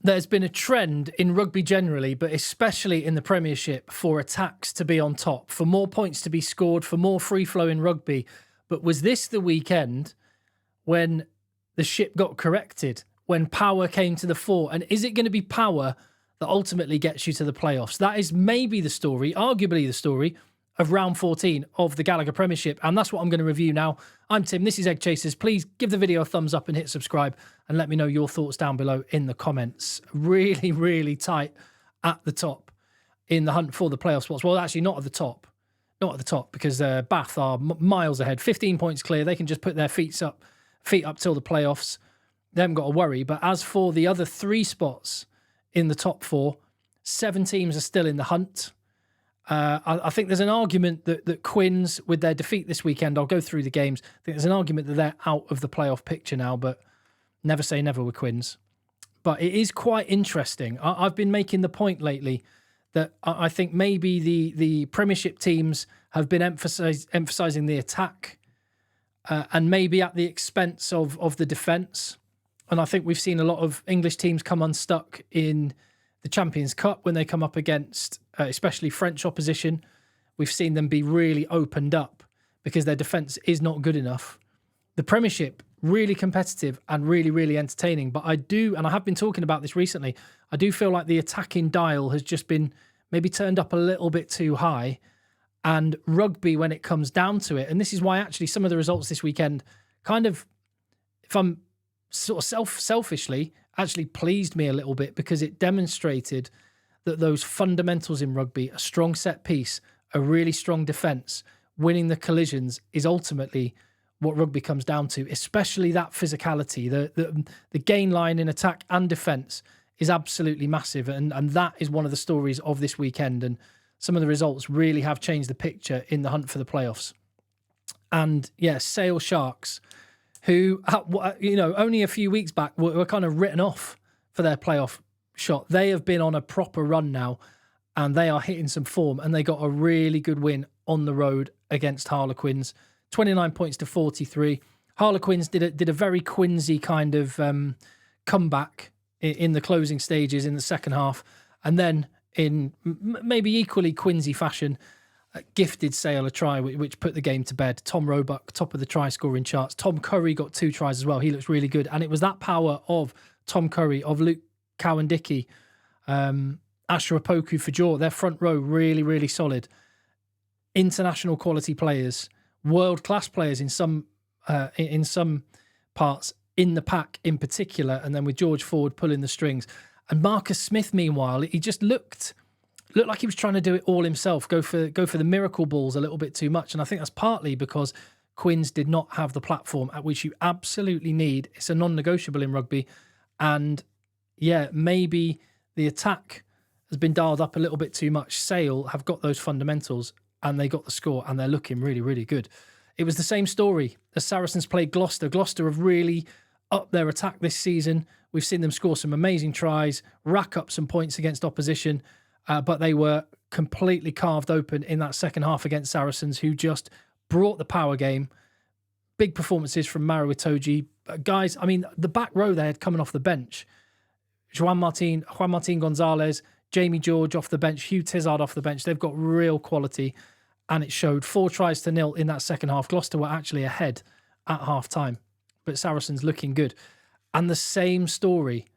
there's been a trend in rugby generally, but especially in the Premiership, for attacks to be on top, for more points to be scored, for more free-flowing rugby. But was this the weekend when the ship got corrected, when power came to the fore? And is it going to be power that ultimately gets you to the playoffs? That is maybe the story, arguably the story, of round 14 of the Gallagher Premiership. And that's what I'm going to review now. I'm Tim, this is Egg Chasers. Please give the video a thumbs up and hit subscribe and let me know your thoughts down below in the comments. Really, really tight at the top in the hunt for the playoff spots. Well, actually not at the top. Not at the top, because Bath are miles ahead. 15 points clear. They can just put their feet up till the playoffs. They haven't got to worry. But as for the other 3 spots in the top 4, 7 teams are still in the hunt. I think there's an argument that Quins, with their defeat this weekend, I'll go through the games, I think there's an argument that they're out of the playoff picture now, but never say never with Quins. But it is quite interesting. I've been making the point lately that I think maybe the Premiership teams have been emphasising the attack and maybe at the expense of the defence. And I think we've seen a lot of English teams come unstuck in the Champions Cup when they come up against especially French opposition. We've seen them be really opened up because their defence is not good enough. The Premiership, really competitive and really, really entertaining. But I do, and I have been talking about this recently, I do feel like the attacking dial has just been maybe turned up a little bit too high. And rugby, when it comes down to it, and this is why actually some of the results this weekend kind of, if I'm sort of selfishly, actually pleased me a little bit, because it demonstrated that those fundamentals in rugby, a strong set piece, a really strong defence, winning the collisions, is ultimately what rugby comes down to, especially that physicality. The gain line in attack and defence is absolutely massive, and that is one of the stories of this weekend, and some of the results really have changed the picture in the hunt for the playoffs. And yeah, Sale Sharks, who, you know, only a few weeks back were kind of written off for their playoff shot. They have been on a proper run now, and they are hitting some form, and they got a really good win on the road against Harlequins, 29 points to 43. Harlequins did a very Quinsy kind of comeback in the closing stages in the second half, and then in maybe equally Quinsy fashion, gifted Sale a try, which put the game to bed. Tom Roebuck, top of the try scoring charts. Tom Curry got 2 tries as well. He looks really good. And it was that power of Tom Curry, of Luke Cowan-Dickey, Asher Opoku for Jaw. Their front row, really, really solid. International quality players, world-class players in some parts, in the pack in particular, and then with George Ford pulling the strings. And Marcus Smith, meanwhile, he just looked like he was trying to do it all himself, go for the miracle balls a little bit too much. And I think that's partly because Quins did not have the platform at which you absolutely need. It's a non-negotiable in rugby. And yeah, maybe the attack has been dialed up a little bit too much. Sale have got those fundamentals, and they got the score, and they're looking really, really good. It was the same story as Saracens played Gloucester. Gloucester have really upped their attack this season. We've seen them score some amazing tries, rack up some points against opposition, but they were completely carved open in that second half against Saracens, who just brought the power game. Big performances from Maro Itoje. Guys, I mean, the back row they had coming off the bench. Juan Martin Gonzalez, Jamie George off the bench, Hugh Tizard off the bench. They've got real quality, and it showed. 4 tries to 0 in that second half. Gloucester were actually ahead at half-time, but Saracens looking good. And the same story,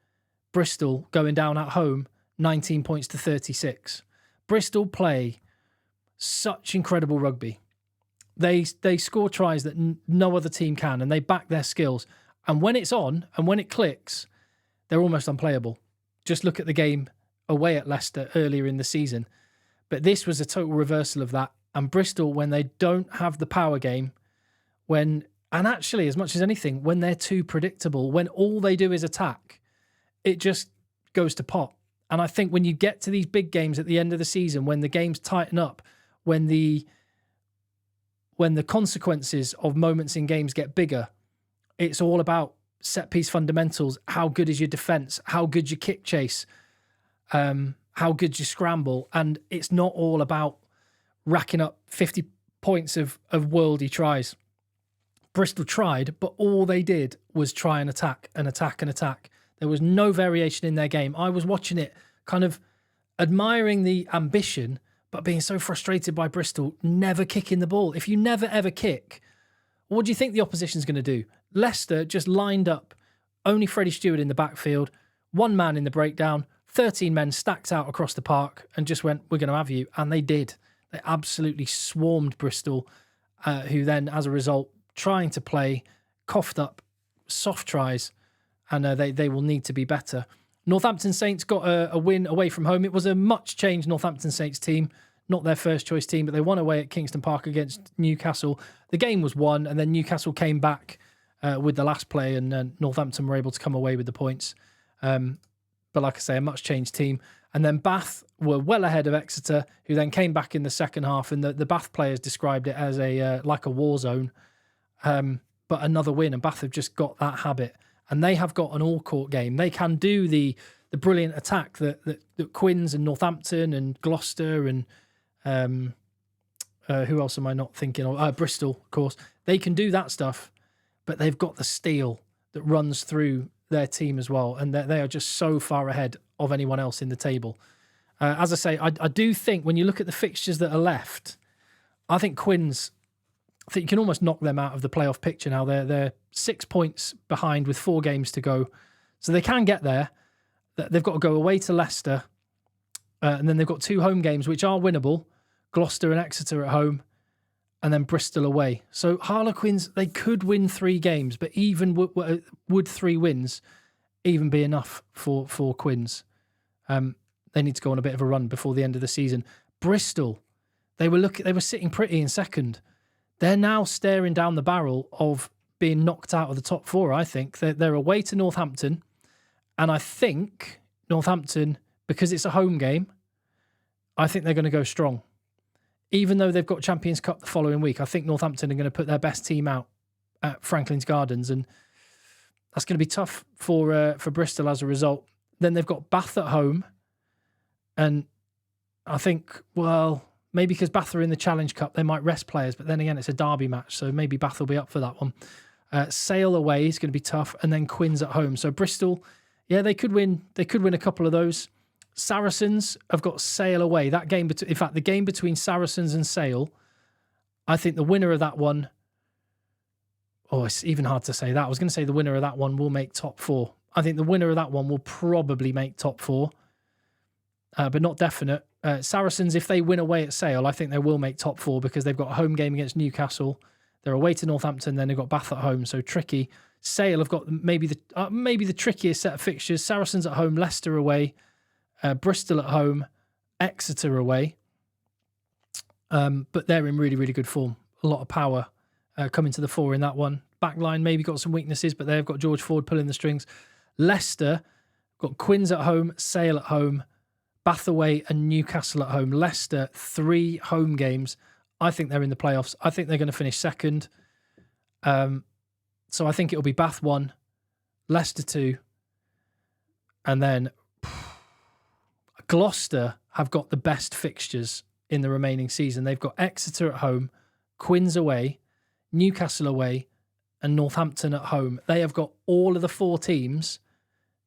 Bristol going down at home, 19 points to 36. Bristol play such incredible rugby. They score tries that no other team can, and they back their skills. And when it's on, and when it clicks, they're almost unplayable. Just look at the game away at Leicester earlier in the season. But this was a total reversal of that. And Bristol, when they don't have the power game, and actually, as much as anything, when they're too predictable, when all they do is attack, it just goes to pot. And I think when you get to these big games at the end of the season, when the games tighten up, when the consequences of moments in games get bigger, it's all about set-piece fundamentals. How good is your defence? How good your kick chase? How good your scramble? And it's not all about racking up 50 points of worldy tries. Bristol tried, but all they did was try and attack and attack and attack. There was no variation in their game. I was watching it kind of admiring the ambition, but being so frustrated by Bristol never kicking the ball. If you never ever kick, what do you think the opposition's going to do? Leicester just lined up only Freddie Stewart in the backfield, one man in the breakdown, 13 men stacked out across the park and just went, we're going to have you. And they did. They absolutely swarmed Bristol, who then, as a result, trying to play, coughed up soft tries, and they will need to be better. Northampton Saints got a win away from home. It was a much changed Northampton Saints team, not their first choice team, but they won away at Kingston Park against Newcastle. The game was won, and then Newcastle came back with the last play, and Northampton were able to come away with the points. But like I say, a much changed team. And then Bath were well ahead of Exeter, who then came back in the second half, and the Bath players described it as like a war zone. But another win, and Bath have just got that habit. And they have got an all-court game. They can do the brilliant attack that Quins and Northampton and Gloucester and who else am I not thinking of? Bristol, of course. They can do that stuff, but they've got the steel that runs through their team as well. And they are just so far ahead of anyone else in the table. As I say, I do think when you look at the fixtures that are left, I think Quins, I think you can almost knock them out of the playoff picture now. They're 6 points behind with 4 games to go. So they can get there. They've got to go away to Leicester. And then they've got 2 home games, which are winnable. Gloucester and Exeter at home. And then Bristol away. So Harlequins, they could win 3 games, but even would 3 wins even be enough for Quins? They need to go on a bit of a run before the end of the season. Bristol, they were sitting pretty in second. They're now staring down the barrel of being knocked out of the top 4, I think. They're away to Northampton. And I think Northampton, because it's a home game, I think they're going to go strong. Even though they've got Champions Cup the following week, I think Northampton are going to put their best team out at Franklin's Gardens. And that's going to be tough for Bristol as a result. Then they've got Bath at home. And I think, well, maybe because Bath are in the Challenge Cup, they might rest players. But then again, it's a derby match, so maybe Bath will be up for that one. Sale away is going to be tough. And then Quins at home. So Bristol, yeah, they could win. They could win a couple of those. Saracens have got Sale away. That game, in fact, the game between Saracens and Sale, I think the winner of that one, it's even hard to say that. I was going to say the winner of that one will make top 4. I think the winner of that one will probably make top 4, but not definite. Saracens, if they win away at Sale, I think they will make top 4 because they've got a home game against Newcastle. They're away to Northampton, then they've got Bath at home, so tricky. Sale have got maybe the trickiest set of fixtures. Saracens at home, Leicester away, Bristol at home, Exeter away. But they're in really, really good form. A lot of power coming to the fore in that one. Backline maybe got some weaknesses, but they've got George Ford pulling the strings. Leicester got Quins at home, Sale at home, Bath away and Newcastle at home. Leicester, 3 home games. I think they're in the playoffs. I think they're going to finish second. So I think it'll be Bath 1, Leicester 2, and then Gloucester have got the best fixtures in the remaining season. They've got Exeter at home, Quins away, Newcastle away, and Northampton at home. They have got all of the 4 teams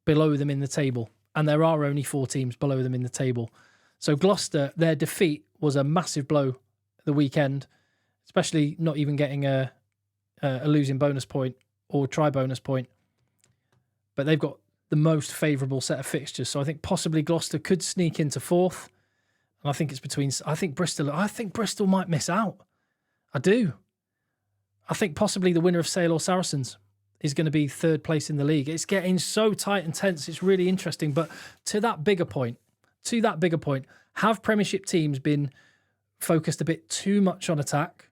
below them in the table, and there are only 4 teams below them in the table. So Gloucester, their defeat was a massive blow the weekend, especially not even getting a losing bonus point or try bonus point. But they've got the most favourable set of fixtures. So I think possibly Gloucester could sneak into 4th. And I think it's between... I think Bristol might miss out. I do. I think possibly the winner of Sale or Saracens is going to be 3rd place in the league. It's getting so tight and tense. It's really interesting. But to that bigger point, have Premiership teams been focused a bit too much on attack?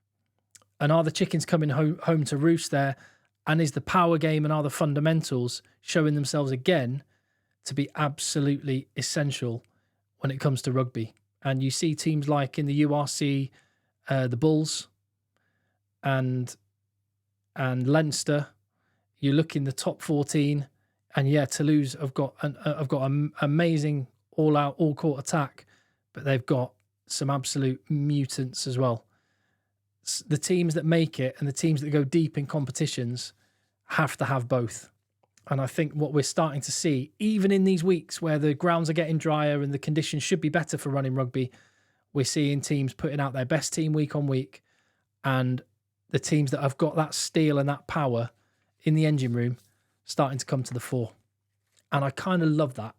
And are the chickens coming home to roost there? And is the power game and are the fundamentals showing themselves again to be absolutely essential when it comes to rugby? And you see teams like in the URC, the Bulls and Leinster. You look in the top 14, and yeah, Toulouse have got an amazing all-out, all-court attack, but they've got some absolute mutants as well. The teams that make it and the teams that go deep in competitions have to have both. And I think what we're starting to see, even in these weeks where the grounds are getting drier and the conditions should be better for running rugby, we're seeing teams putting out their best team week on week. And the teams that have got that steel and that power in the engine room starting to come to the fore. And I kind of love that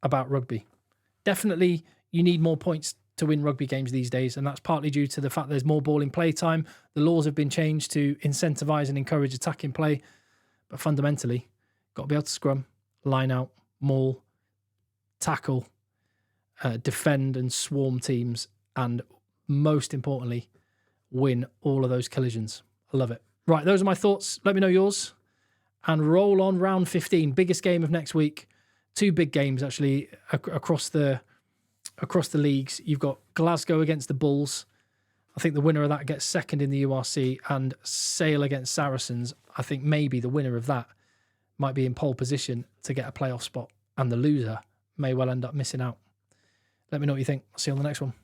about rugby. Definitely, you need more points to win rugby games these days, and that's partly due to the fact there's more ball in play time. The laws have been changed to incentivise and encourage attacking play. But fundamentally, got to be able to scrum, line out, maul, tackle, defend and swarm teams, and most importantly, win all of those collisions. I love it. Right, those are my thoughts. Let me know yours. And roll on round 15, biggest game of next week. 2 big games, actually, across the leagues. You've got Glasgow against the Bulls. I think the winner of that gets second in the URC, and Sale against Saracens. I think maybe the winner of that might be in pole position to get a playoff spot, and the loser may well end up missing out. Let me know what you think. I'll see you on the next one.